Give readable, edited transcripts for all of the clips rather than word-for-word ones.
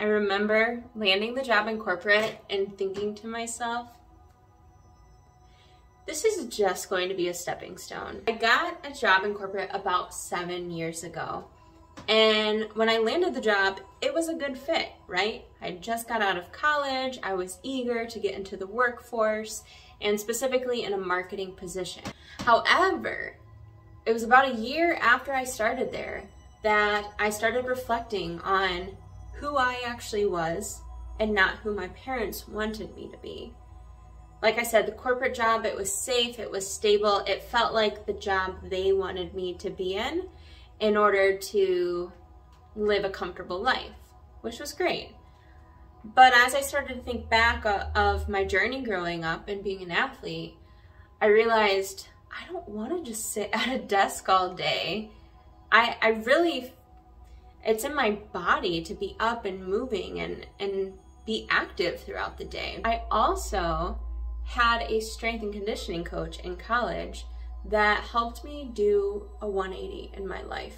I remember landing the job in corporate and thinking to myself, this is just going to be a stepping stone. I got a job in corporate about 7 years ago. And when I landed the job, it was a good fit, right? I just got out of college. I was eager to get into the workforce, and specifically in a marketing position. However, it was about a year after I started there that I started reflecting on who I actually was and not who my parents wanted me to be. Like I said, the corporate job, it was safe, it was stable, it felt like the job they wanted me to be in order to live a comfortable life, which was great. But as I started to think back of my journey growing up and being an athlete, I realized I don't want to just sit at a desk all day. I really, it's in my body to be up and moving and be active throughout the day. I also had a strength and conditioning coach in college that helped me do a 180 in my life,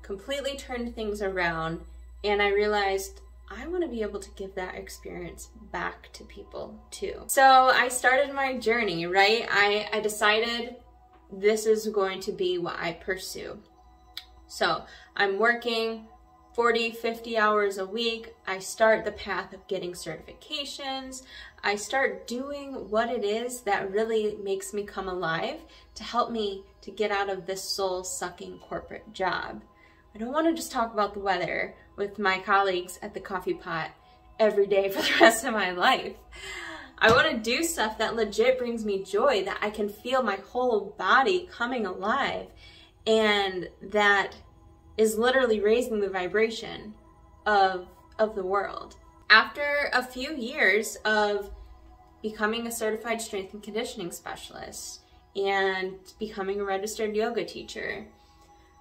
completely turned things around, and I realized I want to be able to give that experience back to people too. So I started my journey, right? I decided this is going to be what I pursue. So I'm working 40, 50 hours a week. I start the path of getting certifications. I start doing what it is that really makes me come alive to help me to get out of this soul-sucking corporate job. I don't want to just talk about the weather with my colleagues at the coffee pot every day for the rest of my life. I want to do stuff that legit brings me joy, that I can feel my whole body coming alive, and that is literally raising the vibration of the world. After a few years of becoming a certified strength and conditioning specialist and becoming a registered yoga teacher,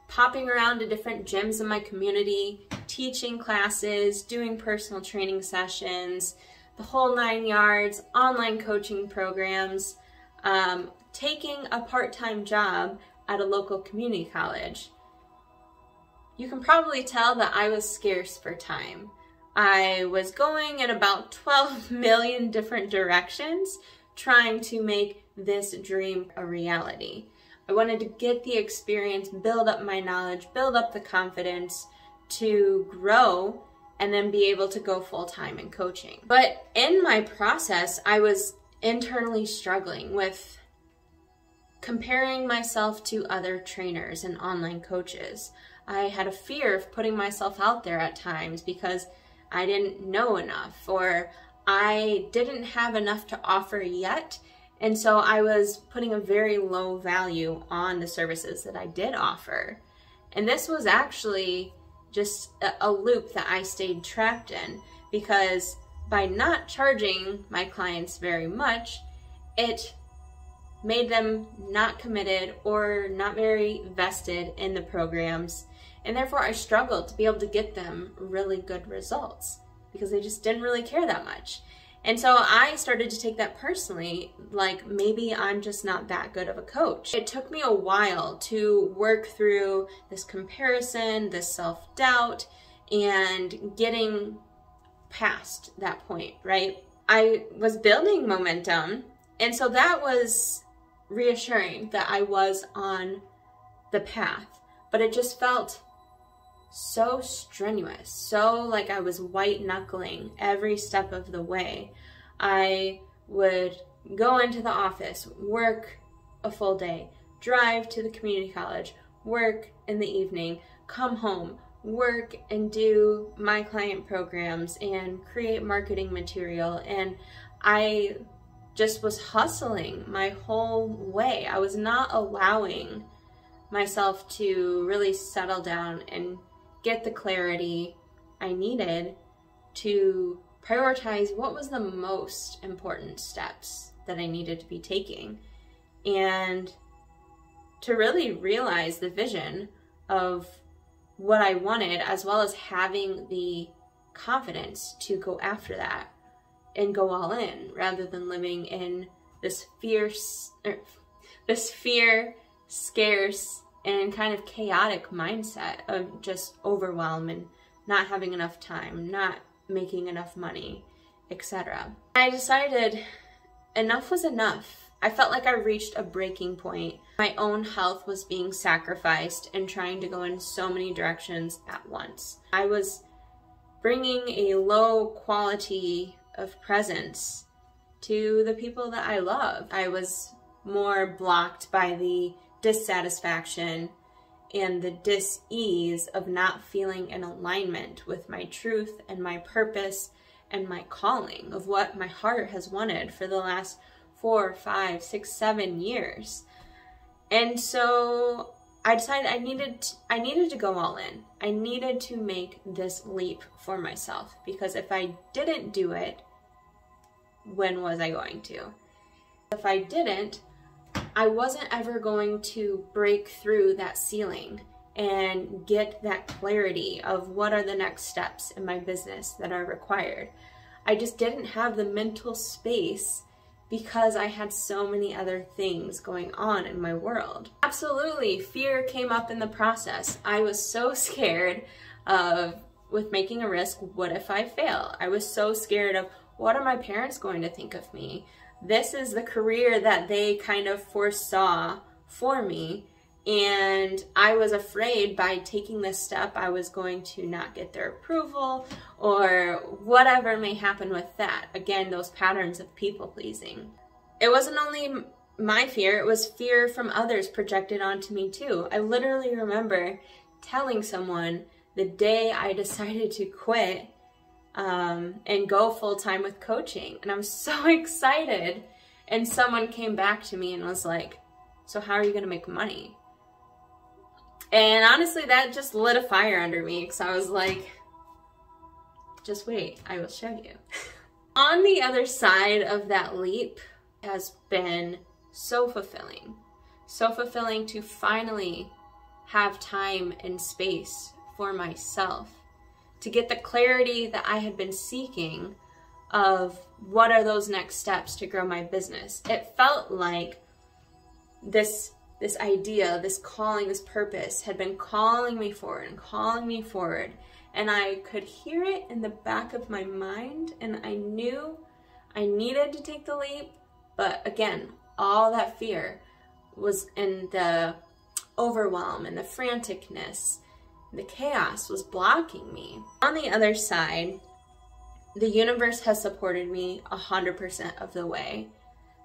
popping around to different gyms in my community, teaching classes, doing personal training sessions, the whole 9 yards, online coaching programs, taking a part-time job at a local community college, you can probably tell that I was scarce for time. I was going in about 12 million different directions trying to make this dream a reality. I wanted to get the experience, build up my knowledge, build up the confidence to grow and then be able to go full-time in coaching. But in my process, I was internally struggling with comparing myself to other trainers and online coaches. I had a fear of putting myself out there at times because I didn't know enough, or I didn't have enough to offer yet. And so I was putting a very low value on the services that I did offer. And this was actually just a loop that I stayed trapped in, because by not charging my clients very much, it made them not committed or not very vested in the programs. And therefore I struggled to be able to get them really good results because they just didn't really care that much. And so I started to take that personally, like maybe I'm just not that good of a coach. It took me a while to work through this comparison, this self-doubt, and getting past that point, right? I was building momentum, and so that was reassuring that I was on the path, but it just felt so strenuous, so like I was white knuckling every step of the way. I would go into the office, work a full day, drive to the community college, work in the evening, come home, work and do my client programs and create marketing material. And I just was hustling my whole way. I was not allowing myself to really settle down and get the clarity I needed to prioritize what was the most important steps that I needed to be taking, and to really realize the vision of what I wanted, as well as having the confidence to go after that and go all in, rather than living in this fear, scarce, and kind of chaotic mindset of just overwhelm and not having enough time, not making enough money, etc. I decided enough was enough. I felt like I reached a breaking point. My own health was being sacrificed and trying to go in so many directions at once. I was bringing a low quality of presence to the people that I love. I was more blocked by the dissatisfaction and the dis-ease of not feeling in alignment with my truth and my purpose and my calling of what my heart has wanted for the last 4, 5, 6, 7 years. And so I decided I needed to go all in. I needed to make this leap for myself, because if I didn't do it, when was I going to? If I didn't, I wasn't ever going to break through that ceiling and get that clarity of what are the next steps in my business that are required. I just didn't have the mental space because I had so many other things going on in my world. Absolutely, fear came up in the process. I was so scared with making a risk, what if I fail? I was so scared of, what are my parents going to think of me? This is the career that they kind of foresaw for me, and I was afraid by taking this step I was going to not get their approval or whatever may happen with that. Again, those patterns of people pleasing. It wasn't only my fear, it was fear from others projected onto me too. I literally remember telling someone the day I decided to quit and go full-time with coaching. And I was so excited. And someone came back to me and was like, so how are you gonna make money? And honestly, that just lit a fire under me, because I was like, just wait, I will show you. On the other side of that leap has been so fulfilling to finally have time and space for myself, to get the clarity that I had been seeking of what are those next steps to grow my business. It felt like this idea, this calling, this purpose had been calling me forward and calling me forward. And I could hear it in the back of my mind, and I knew I needed to take the leap. But again, all that fear was in the overwhelm and the franticness. The chaos was blocking me. On the other side, the universe has supported me 100% of the way.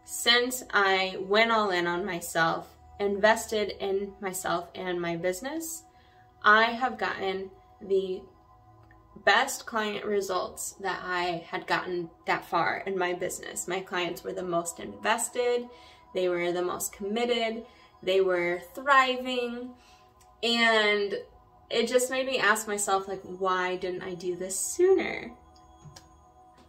Since I went all in on myself, invested in myself and my business, I have gotten the best client results that I had gotten that far in my business. My clients were the most invested, they were the most committed, they were thriving, and it just made me ask myself, like, why didn't I do this sooner?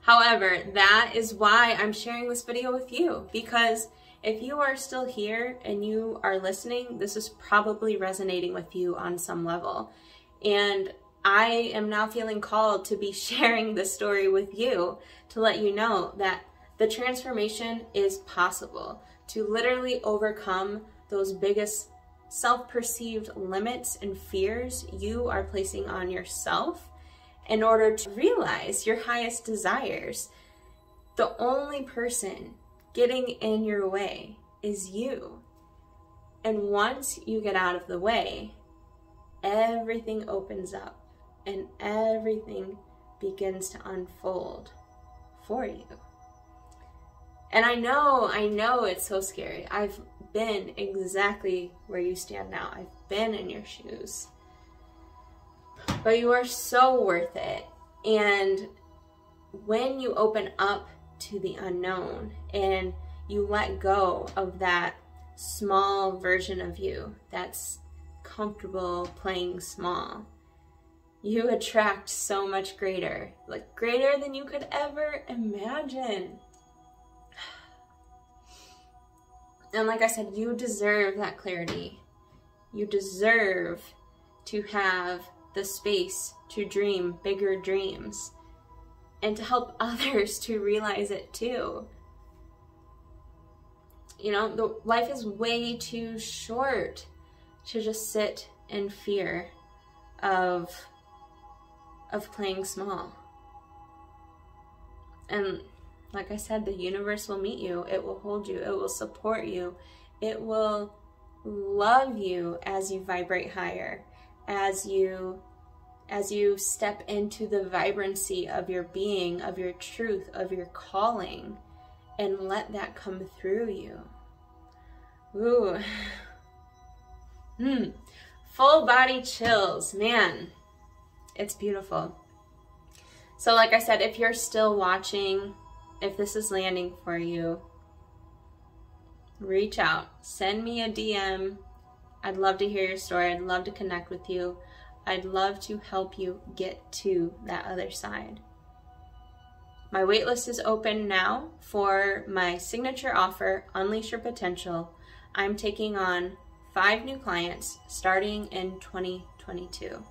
However, that is why I'm sharing this video with you, because if you are still here and you are listening, this is probably resonating with you on some level. And I am now feeling called to be sharing this story with you to let you know that the transformation is possible, to literally overcome those biggest self-perceived limits and fears you are placing on yourself in order to realize your highest desires. The only person getting in your way is you. And once you get out of the way, everything opens up and everything begins to unfold for you. And I know it's so scary. I've been exactly where you stand now. I've been in your shoes. But you are so worth it. And when you open up to the unknown and you let go of that small version of you that's comfortable playing small, you attract so much greater, like greater than you could ever imagine. And like I said, you deserve that clarity. You deserve to have the space to dream bigger dreams and to help others to realize it too. You know, life is way too short to just sit in fear of playing small. And like I said, the universe will meet you. It will hold you. It will support you. It will love you as you vibrate higher, as you step into the vibrancy of your being, of your truth, of your calling, and let that come through you. Ooh. Full body chills, man. It's beautiful. So like I said, if you're still watching, if this is landing for you, reach out, send me a DM. I'd love to hear your story. I'd love to connect with you. I'd love to help you get to that other side. My waitlist is open now for my signature offer, Unleash Your Potential. I'm taking on 5 new clients starting in 2022.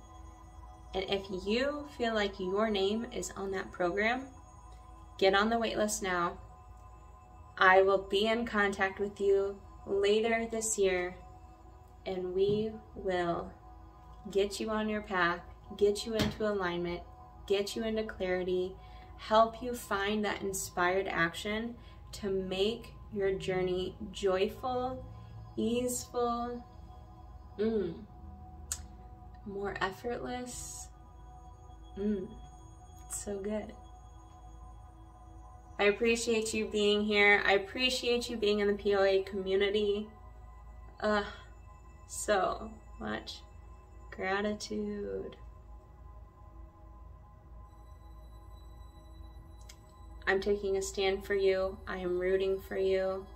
And if you feel like your name is on that program, get on the waitlist now. I will be in contact with you later this year, and we will get you on your path, get you into alignment, get you into clarity, help you find that inspired action to make your journey joyful, easeful, more effortless. It's so good. I appreciate you being here. I appreciate you being in the POA community. So much gratitude. I'm taking a stand for you. I am rooting for you.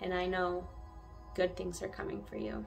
And I know good things are coming for you.